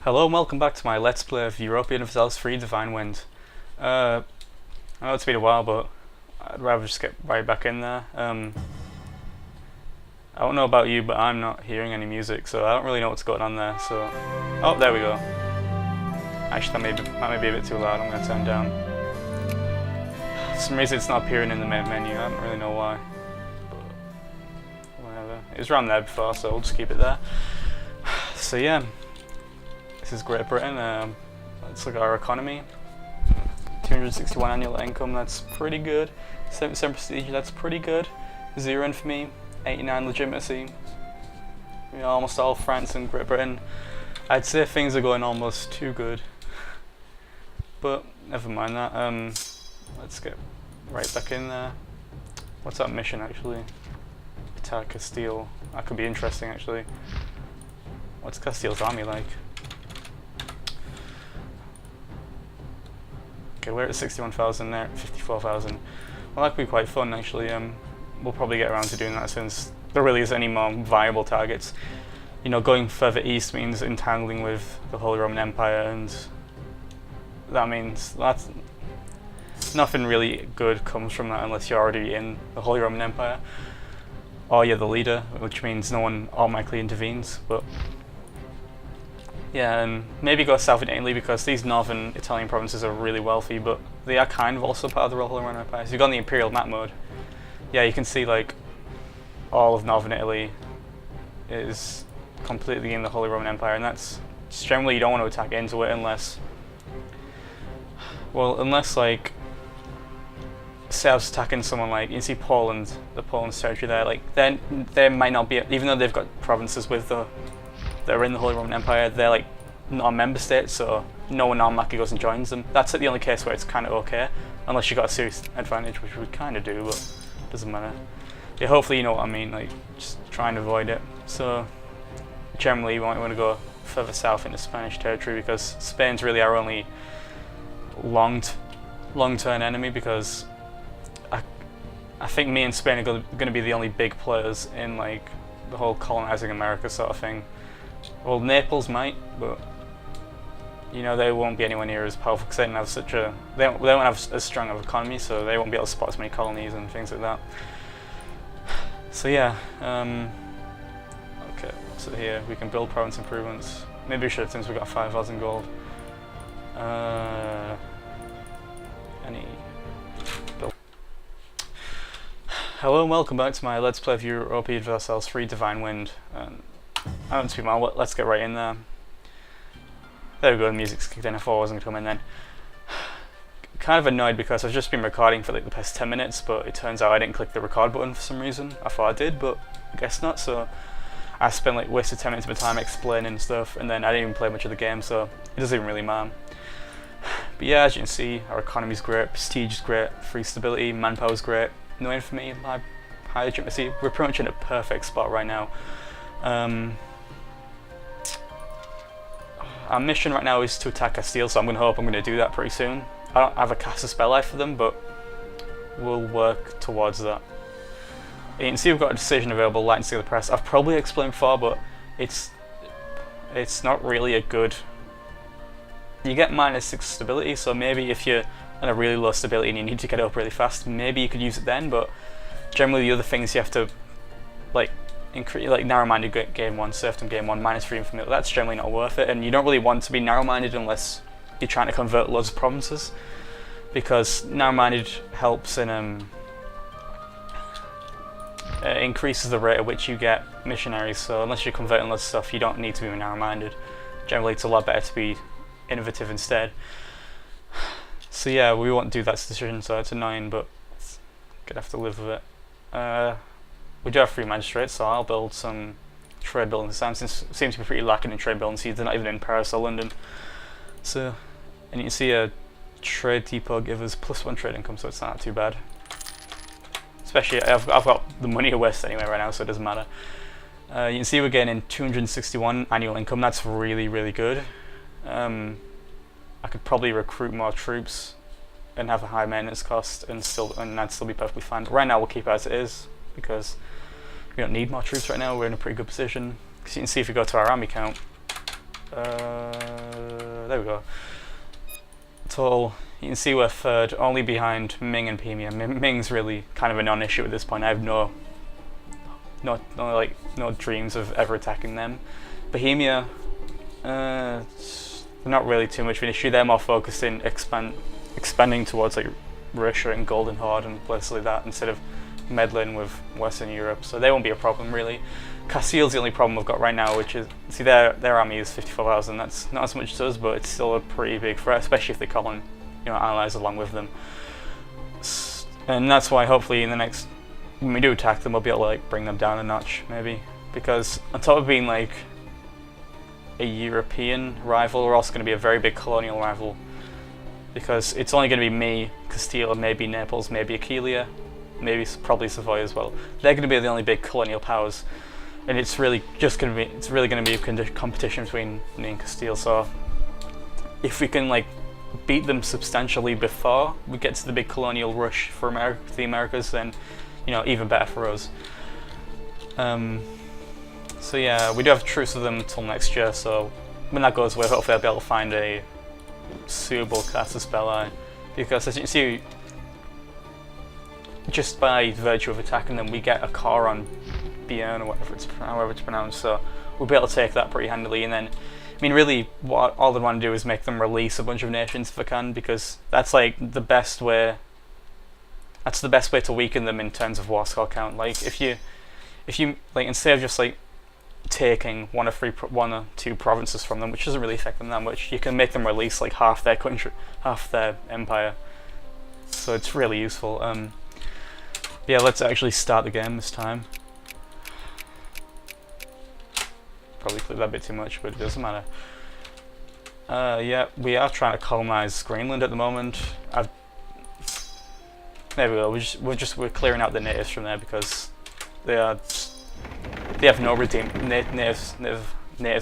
Hello and welcome back to my Let's Play of Europa Universalis 3 Divine Wind. I know it's been a while, but I'd rather just get right back in there. I don't know about you, but I'm not hearing any music, so I don't really know what's going on there, so... Oh, there we go. Actually, that may be a bit too loud, I'm going to turn down. For some reason it's not appearing in the main menu, I don't really know why. But whatever. It was around there before, so we'll just keep it there. So yeah. This is Great Britain. Let's look at our economy. 261 annual income, that's pretty good. 7% prestige, that's pretty good. 0 infamy, 89 legitimacy. You know, almost all France and Great Britain. I'd say things are going almost too good. But never mind that. Let's get right back in there. What's that mission actually? Attack Castile. That could be interesting actually. What's Castile's army like? Okay, we're at 61,000, they're at 54,000. Well, that could be quite fun actually. We'll probably get around to doing that since there really isn't any more viable targets. You know, going further east means entangling with the Holy Roman Empire, and that means that's nothing really good comes from that unless you're already in the Holy Roman Empire or you're the leader, which means no one automatically intervenes. But yeah, and maybe go south in Italy because these northern Italian provinces are really wealthy, but they are kind of also part of the Holy Roman Empire. So you've got the Imperial map mode. Yeah, you can see like all of northern Italy is completely in the Holy Roman Empire, and that's generally you don't want to attack into it unless, well, unless like say I was attacking someone like, you see Poland, the Poland's territory there, like then they might not be, even though they've got provinces with the that are in the Holy Roman Empire, they're like not a member state, so no one automatically goes and joins them. That's the only case where it's kind of okay, unless you got a serious advantage, which we kind of do, but it doesn't matter. Yeah, hopefully you know what I mean, like just try and avoid it. So generally you might want to go further south into Spanish territory because Spain's really our only long-term enemy, because I think me and Spain are going to be the only big players in like the whole colonizing America sort of thing. Well, Naples might, but you know they won't be anywhere near as powerful because they don't have such a they won't have as strong of an economy, so they won't be able to spot as many colonies and things like that. So yeah, okay. So here we can build province improvements. Maybe we should since we got 5,000 gold. Any build. Hello and welcome back to my Let's Play of Europa Universalis 3 Divine Wind. I don't speak mal, let's get right in there. There we go, the music's kicked in. I thought I wasn't going to come in then. Kind of annoyed because I've just been recording for like the past 10 minutes, but it turns out I didn't click the record button for some reason. I thought I did, but I guess not, so I spent like wasted 10 minutes of my time explaining stuff, and then I didn't even play much of the game, so it doesn't even really matter. But yeah, as you can see, our economy's great, prestige is great, free stability, manpower's great, no infamy, high legitimacy. We're pretty much in a perfect spot right now. Our mission right now is to attack Castile, so I'm going to do that pretty soon. I don't have a cast a spell life for them, but we'll work towards that. You can see we've got a decision available, Light and Seal the Press. I've probably explained before, but it's not really a good... You get -6 stability, so maybe if you're on a really low stability and you need to get up really fast, maybe you could use it then, but generally the other things you have to like increase, like narrow-minded game 1, serfdom game 1, -3 infamy, that's generally not worth it, and you don't really want to be narrow-minded unless you're trying to convert loads of provinces, because narrow-minded helps in increases the rate at which you get missionaries, so unless you're converting loads of stuff you don't need to be narrow-minded. Generally it's a lot better to be innovative instead. So yeah, we won't do that decision, so it's annoying, but gonna have to live with it. We do have 3 magistrates, so I'll build some trade buildings this time, since it seems to be pretty lacking in trade buildings. They're not even in Paris or London. So, and you can see a trade depot give us +1 trade income, so it's not too bad. Especially, I've got the money to waste anyway right now, so it doesn't matter. You can see we're getting 261 annual income. That's really, really good. I could probably recruit more troops and have a high maintenance cost, and that'd still be perfectly fine. But right now we'll keep it as it is because we don't need more troops right now. We're in a pretty good position. Because you can see if we go to our army count, there we go. Total, you can see we're third, only behind Ming and Pemia. Ming's really kind of a non-issue at this point. I have no dreams of ever attacking them. Bohemia, not really too much of an issue. They're more focused in expanding towards like Russia and Golden Horde and places like that instead of meddling with Western Europe, so they won't be a problem really. Castile's the only problem we've got right now, which is, see, their army is 54,000. That's not as much as us, but it's still a pretty big threat, especially if they call on, allies along with them. And that's why hopefully in the next, when we do attack them, we'll be able to like bring them down a notch maybe, because on top of being like a European rival, we're also going to be a very big colonial rival, because it's only going to be me, Castile, maybe Naples, maybe Aquileia, maybe probably Savoy as well. They're going to be the only big colonial powers, and it's really going to be a competition between me and Castile. So if we can like beat them substantially before we get to the big colonial rush for the Americas, then even better for us. So yeah, we do have a truce with them until next year, so when that goes away, hopefully I'll be able to find a suitable casus belli, because as you can see, just by virtue of attacking them, we get a car on Bjorn, or however it's pronounced, so we'll be able to take that pretty handily. And then, I mean, really, what all they want to do is make them release a bunch of nations if they can, because that's like the best way. That's the best way to weaken them in terms of war score count. Like if you like, instead of just like taking one or two provinces from them, which doesn't really affect them that much, you can make them release like half their country, half their empire. So it's really useful. Yeah, let's actually start the game this time. Probably clipped that a bit too much, but it doesn't matter. Yeah, we are trying to colonize Greenland at the moment. There we go. We're clearing out the natives from there because they have no natives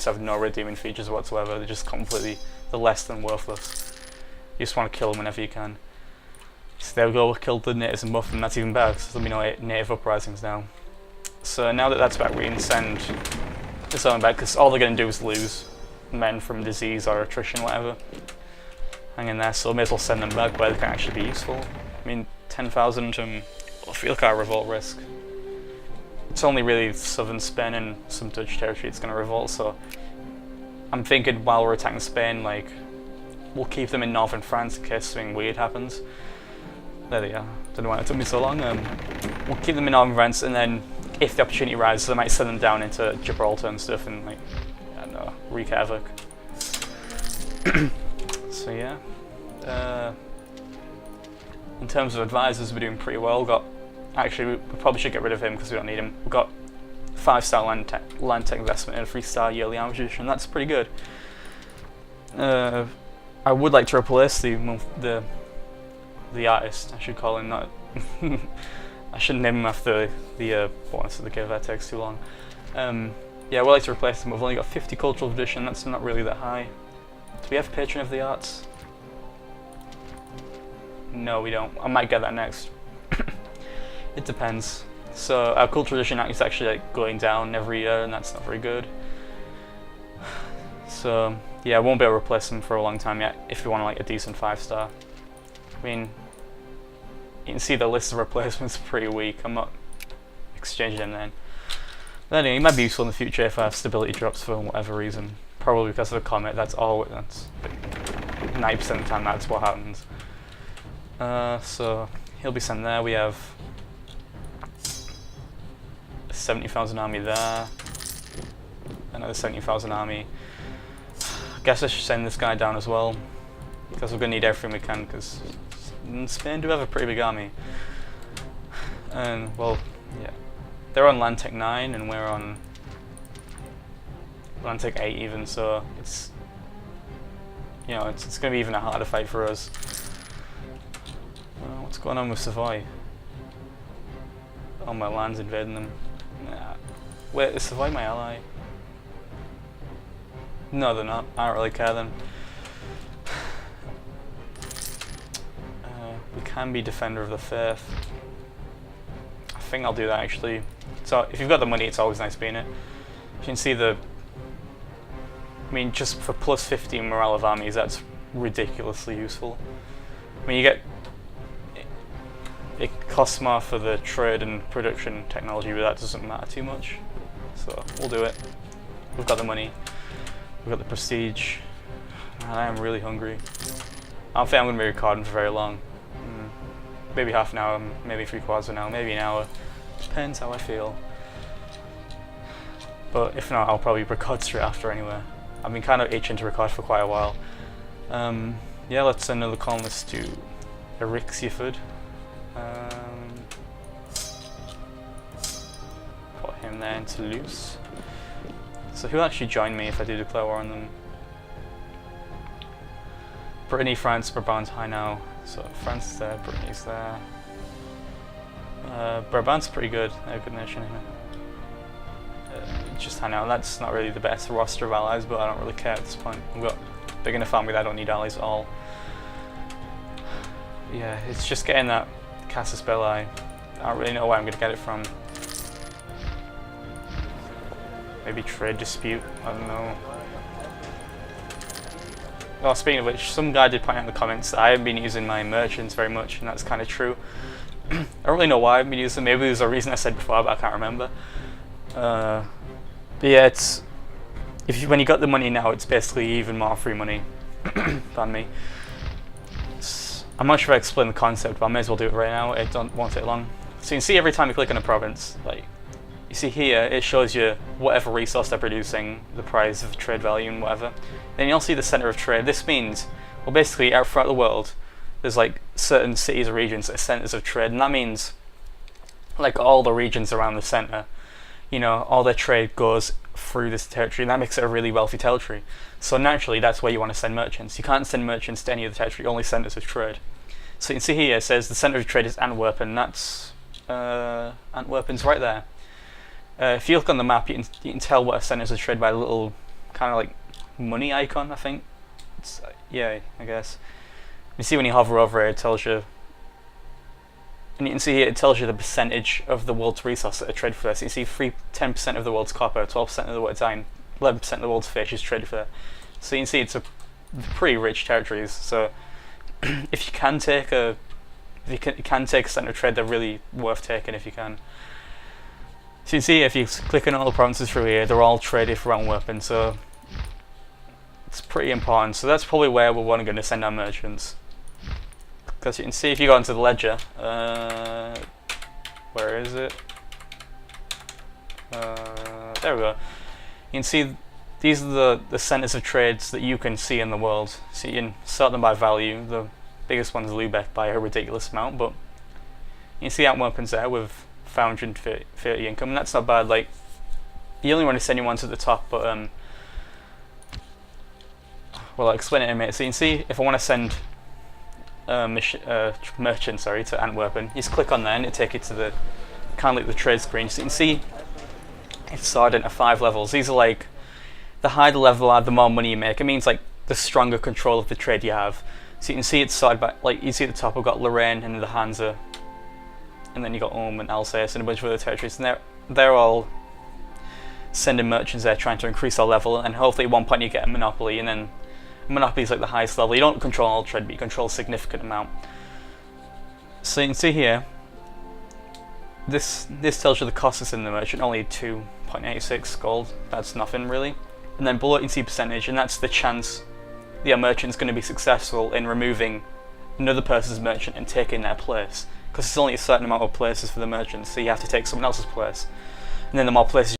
have no redeeming features whatsoever. They're just completely less than worthless. You just want to kill them whenever you can. So there we go, we killed the natives and buffed them. That's even better, because there'll be no native uprisings now. So now that that's back, we can send this army back, because all they're going to do is lose men from disease or attrition, whatever. Hang in there, so we may as well send them back where they can actually be useful. I mean, 10,000 field car revolt risk. It's only really southern Spain and some Dutch territory it's going to revolt, so I'm thinking while we're attacking Spain, like, we'll keep them in northern France in case something weird happens. There they are. Don't know why it took me so long. We'll keep them in northern France, and then if the opportunity arises, I might send them down into Gibraltar and stuff, and like, I don't know, wreak havoc. So yeah. In terms of advisors, we're doing pretty well. Actually, we probably should get rid of him because we don't need him. We've got 5-star land tech investment and a 3-star yearly army tradition. That's pretty good. I would like to replace the artist. I should call him that. I shouldn't name him after the bonus of the cave that too long. Yeah, we'd like to replace him. We've only got 50 cultural tradition. That's not really that high. Do we have patron of the arts? No, we don't. I might get that next. It depends. So our cultural tradition is actually like going down every year, and that's not very good. So yeah, I won't be able to replace them for a long time yet. If you want like a decent 5-star. I mean, you can see the list of replacements are pretty weak. I'm not exchanging them then. But anyway, it might be useful in the future if I have stability drops for whatever reason. Probably because of a comet. That's 90% of the time that's what happens. So he'll be sent there. We have a 70,000 army there. Another 70,000 army. I guess I should send this guy down as well, because we're going to need everything we can, because Spain do have a pretty big army. And, well, yeah. They're on Land Tech 9 and we're on Land Tech 8 even, so it's, it's going to be even a harder fight for us. What's going on with Savoy? Oh, my land's invading them. Nah. Wait, is Savoy my ally? No, they're not. I don't really care then. We can be Defender of the Faith. I think I'll do that actually. So if you've got the money, it's always nice being it. You can see the I mean, just for plus 15 morale of armies, that's ridiculously useful. I mean, you get... It costs more for the trade and production technology, but that doesn't matter too much. So, we'll do it. We've got the money. We've got the prestige. And I am really hungry. I don't think I'm going to be recording for very long. Maybe half an hour, maybe 3/4 of an hour, maybe an hour. Depends how I feel. But if not, I'll probably record straight after anyway. I've been kind of itching to record for quite a while. Yeah, let's send another colonist to Erixiaford. Put him there in Toulouse. So who'll actually join me if I do declare war on them? Brittany, France, Brabant, Hainaut. So France is there, Brittany's there. Brabant's pretty good. They're a good nation here. Just Hainaut. That's not really the best roster of allies, but I don't really care at this point. I've got a big enough army that I don't need allies at all. Yeah, it's just getting that Casus Belli. I don't really know where I'm going to get it from. Maybe trade dispute, I don't know. Oh, speaking of which, some guy did point out in the comments that I haven't been using my merchants very much, and that's kind of true. I don't really know why I haven't been using them. Maybe there's a reason I said before, but I can't remember. But yeah, it's when you got the money now, it's basically even more free money. Pardon me. I'm not sure if I explained the concept, but I may as well do it right now. It won't take long. So you can see every time you click on a province, like you see here, it shows you whatever resource they're producing, the price of trade value and whatever. Then you'll see the center of trade. This means, well, basically out throughout the world, there's like certain cities or regions that are centers of trade, and that means like all the regions around the center, you know, all their trade goes through this territory, and that makes it a really wealthy territory. So naturally, that's where you want to send merchants. You can't send merchants to any other territory, only centers of trade. So you can see here, it says the center of trade is Antwerp, and that's Antwerpen's right there. If you look on the map, you can tell what a centers of trade by a little kind of like money icon, I think. It's, yeah, I guess. You see when you hover over it, it tells you, and you can see here it tells you the percentage of the world's resources that are traded for there. So you see 10% of the world's copper, 12% of the world's iron, 11% of the world's fish is traded for there. So you can see it's a pretty rich territories. So if you can take a center of trade, they're really worth taking if you can. So you can see if you click on all the provinces through here, they're all traded for Antwerpen, so it's pretty important. So that's probably where we're going to send our merchants. Because you can see if you go into the ledger, where is it? There we go. You can see these are the centers of trades that you can see in the world. So you can sort them by value. The biggest one is Lubeck by a ridiculous amount, but you can see Antwerpen's there with 530 income, and that's not bad. Like, you only want to send your ones at the top, but well, I'll explain it in a minute. So you can see if I want to send merchant, sorry, to Antwerpen, you just click on there and it'll take you to the kind of like the trade screen. So you can see it's sorted into 5 levels. These are like, the higher the level are, the more money you make. It means like the stronger control of the trade you have. So you can see it's sorted by, like, you see at the top, we've got Lorraine and the Hansa, and then you got Ulm and Alsace and a bunch of other territories, and they're all sending merchants there trying to increase our level, and hopefully at one point you get a monopoly, and then monopoly is like the highest level. You don't control all trade, but you control a significant amount. So you can see here, this tells you the cost is in the merchant, only 2.86 gold. That's nothing really. And then below you can see percentage, and that's the chance the merchant's going to be successful in removing another person's merchant and taking their place. Because there's only a certain amount of places for the merchants, so you have to take someone else's place. And then the more places